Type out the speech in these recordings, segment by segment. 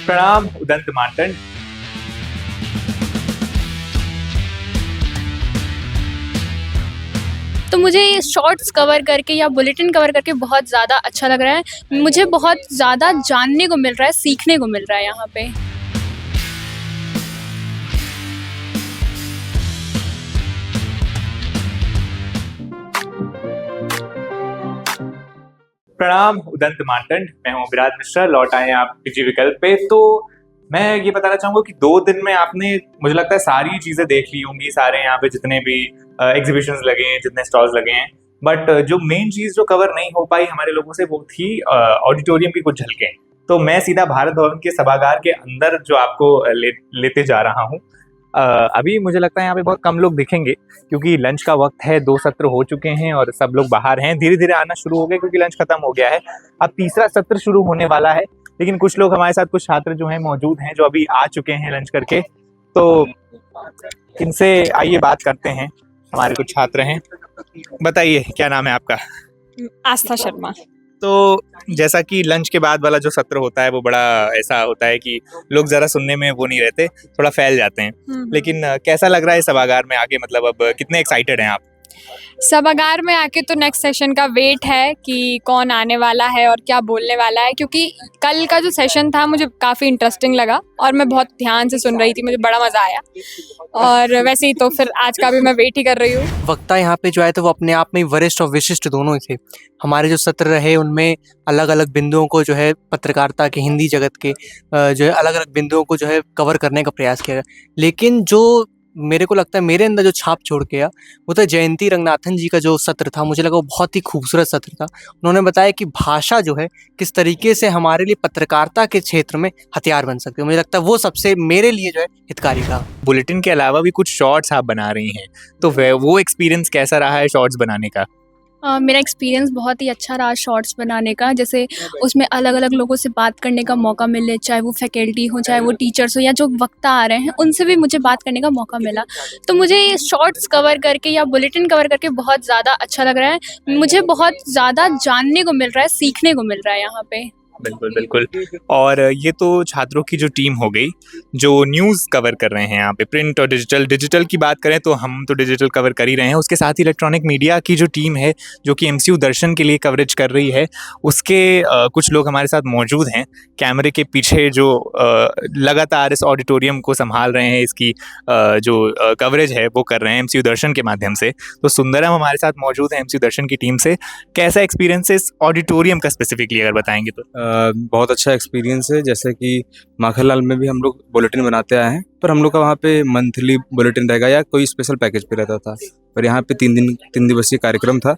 प्रणाम उदंत मार्तंड। तो मुझे ये शॉर्ट्स कवर करके या बुलेटिन कवर करके बहुत ज़्यादा अच्छा लग रहा है। मुझे बहुत ज़्यादा जानने को मिल रहा है, सीखने को मिल रहा है यहाँ पे। प्रणाम उदंत मार्तंड, मैं हूँ विराज मिश्रा। लौट आए हैं आप डिजी विकल्प पे। तो मैं ये बताना चाहूंगा कि 2 दिन में आपने, मुझे लगता है, सारी चीजें देख ली होंगी। सारे यहाँ पे जितने भी एग्जीबिशंस लगे हैं, जितने स्टॉल्स लगे हैं, बट जो मेन चीज जो कवर नहीं हो पाई हमारे लोगों से, वो थी ऑडिटोरियम की कुछ झलकें। तो मैं सीधा भारत भवन के सभागार के अंदर जो आपको लेते जा रहा हूँ। अभी मुझे लगता है यहाँ पे बहुत कम लोग दिखेंगे क्योंकि लंच का वक्त है। 2 सत्र हो चुके हैं और सब लोग बाहर हैं। धीरे धीरे आना शुरू हो गए क्योंकि लंच खत्म हो गया है। अब तीसरा सत्र शुरू होने वाला है, लेकिन कुछ लोग हमारे साथ, कुछ छात्र जो हैं मौजूद हैं, जो अभी आ चुके हैं लंच करके। तो इनसे आइए बात करते हैं। हमारे कुछ छात्र हैं। बताइए, क्या नाम है आपका? आस्था शर्मा। तो जैसा कि लंच के बाद वाला जो सत्र होता है वो बड़ा ऐसा होता है कि लोग जरा सुनने में वो नहीं रहते, थोड़ा फैल जाते हैं। लेकिन कैसा लग रहा है सभागार में आके? मतलब अब कितने एक्साइटेड हैं आप? सभागार में आके तो नेक्स्ट सेशन का वेट है कि कौन आने वाला है और क्या बोलने वाला है, क्योंकि कल का जो सेशन था मुझे काफ़ी इंटरेस्टिंग लगा और मैं बहुत ध्यान से सुन रही थी, मुझे बड़ा मज़ा आया। और वैसे ही तो फिर आज का भी मैं वेट ही कर रही हूँ। वक्ता यहाँ पे जो आए थे वो अपने आप में वरिष्ठ और विशिष्ट दोनों ही थे। हमारे जो सत्र रहे उनमें अलग अलग बिंदुओं को जो है पत्रकारिता के, हिंदी जगत के जो है अलग अलग बिंदुओं को जो है कवर करने का प्रयास किया। लेकिन जो मेरे को लगता है मेरे अंदर जो छाप छोड़ गया वो था जयंती रंगनाथन जी का जो सत्र था। मुझे लगा वो बहुत ही खूबसूरत सत्र था। उन्होंने बताया कि भाषा जो है किस तरीके से हमारे लिए पत्रकारिता के क्षेत्र में हथियार बन सकती है। मुझे लगता है वो सबसे मेरे लिए जो है हितकारी था। बुलेटिन के अलावा भी कुछ शॉर्ट्स आप बना रही हैं, तो वो एक्सपीरियंस कैसा रहा है शॉर्ट्स बनाने का? मेरा एक्सपीरियंस बहुत ही अच्छा रहा शॉर्ट्स बनाने का। जैसे उसमें अलग अलग लोगों से बात करने का मौका मिले, चाहे वो फैकल्टी हो, चाहे वो टीचर्स हो, या जो वक्ता आ रहे हैं उनसे भी मुझे बात करने का मौका मिला। तो मुझे ये शॉर्ट्स कवर करके या बुलेटिन कवर करके बहुत ज़्यादा अच्छा लग रहा है। मुझे बहुत ज़्यादा जानने को मिल रहा है, सीखने को मिल रहा है यहाँ पे। बिल्कुल बिल्कुल। और ये तो छात्रों की जो टीम हो गई जो न्यूज़ कवर कर रहे हैं यहाँ पे, प्रिंट और डिजिटल की बात करें तो हम तो डिजिटल कवर कर ही रहे हैं। उसके साथ ही इलेक्ट्रॉनिक मीडिया की जो टीम है जो कि एमसीयू दर्शन के लिए कवरेज कर रही है, उसके कुछ लोग हमारे साथ मौजूद हैं कैमरे के पीछे, जो लगातार इस ऑडिटोरियम को संभाल रहे हैं। इसकी जो कवरेज है वो कर रहे हैं एमसीयू दर्शन के माध्यम से। तो सुंदरम हमारे साथ मौजूद है एमसीयू दर्शन की टीम से। कैसा एक्सपीरियंस है इस ऑडिटोरियम का स्पेसिफिकली अगर बताएंगे तो? बहुत अच्छा एक्सपीरियंस है। जैसे कि माखनलाल में भी हम लोग बुलेटिन बनाते आए हैं, पर हम लोग का वहाँ पे मंथली बुलेटिन रहेगा या कोई स्पेशल पैकेज पे रहता था। पर यहाँ पे 3 दिवसीय कार्यक्रम था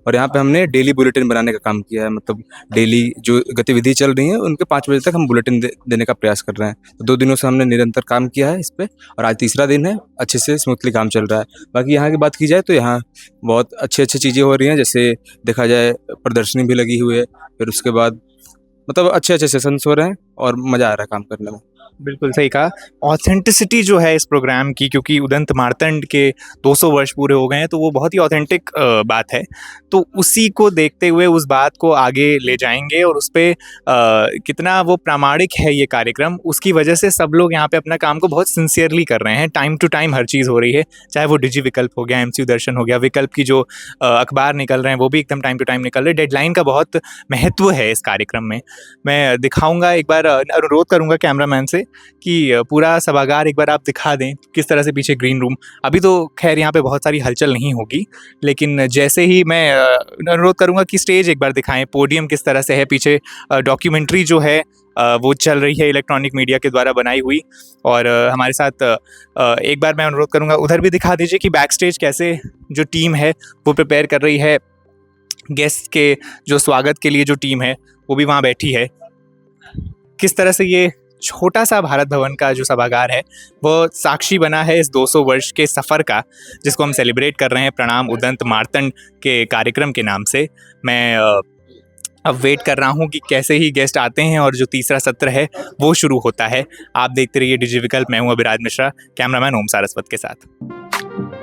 और यहाँ पे हमने डेली बुलेटिन बनाने का काम किया है। मतलब डेली जो गतिविधि चल रही है उनके 5 बजे तक हम बुलेटिन देने का प्रयास कर रहे हैं। तो 2 दिनों से हमने निरंतर काम किया है इस पर और आज तीसरा दिन है। अच्छे से स्मूथली काम चल रहा है। बाकी यहाँ की बात की जाए तो यहाँ बहुत अच्छी चीज़ें हो रही हैं। जैसे देखा जाए प्रदर्शनी भी लगी हुई है, फिर उसके बाद मतलब अच्छे सेशंस हो रहे हैं और मज़ा आ रहा है काम करने में। बिल्कुल सही कहा। ऑथेंटिसिटी जो है इस प्रोग्राम की, क्योंकि उदंत मार्तंड के 200 वर्ष पूरे हो गए हैं, तो वो बहुत ही ऑथेंटिक बात है। तो उसी को देखते हुए उस बात को आगे ले जाएंगे और उस पर कितना वो प्रामाणिक है ये कार्यक्रम, उसकी वजह से सब लोग यहाँ पे अपना काम को बहुत सिंसियरली कर रहे हैं। टाइम टू टाइम हर चीज़ हो रही है, चाहे वो डिजी विकल्प हो गया, एमसीयू दर्शन हो गया, विकल्प की जो अखबार निकल रहे हैं वो भी एकदम टाइम टू टाइम निकल रहे हैं। डेडलाइन का बहुत महत्व है इस कार्यक्रम में। मैं दिखाऊंगा, एक बार अनुरोध करूंगा कैमरामैन से कि पूरा सभागार एक बार आप दिखा दें किस तरह से पीछे ग्रीन रूम। अभी तो खैर यहाँ पे बहुत सारी हलचल नहीं होगी, लेकिन जैसे ही मैं अनुरोध करूंगा कि स्टेज एक बार दिखाएं, पोडियम किस तरह से है, पीछे डॉक्यूमेंट्री जो है वो चल रही है इलेक्ट्रॉनिक मीडिया के द्वारा बनाई हुई। और हमारे साथ एक बार मैं अनुरोध करूंगा उधर भी दिखा दीजिए कि बैक स्टेज कैसे जो टीम है वो प्रिपेयर कर रही है। गेस्ट के जो स्वागत के लिए जो टीम है वो भी वहाँ बैठी है। किस तरह से ये छोटा सा भारत भवन का जो सभागार है वो साक्षी बना है इस 200 वर्ष के सफ़र का, जिसको हम सेलिब्रेट कर रहे हैं प्रणाम उदंत मार्तंड के कार्यक्रम के नाम से। मैं अब वेट कर रहा हूँ कि कैसे ही गेस्ट आते हैं और जो तीसरा सत्र है वो शुरू होता है। आप देखते रहिए डिजी विकल्प। मैं हूँ विराज मिश्रा, कैमरामैन ओम सारस्वत के साथ।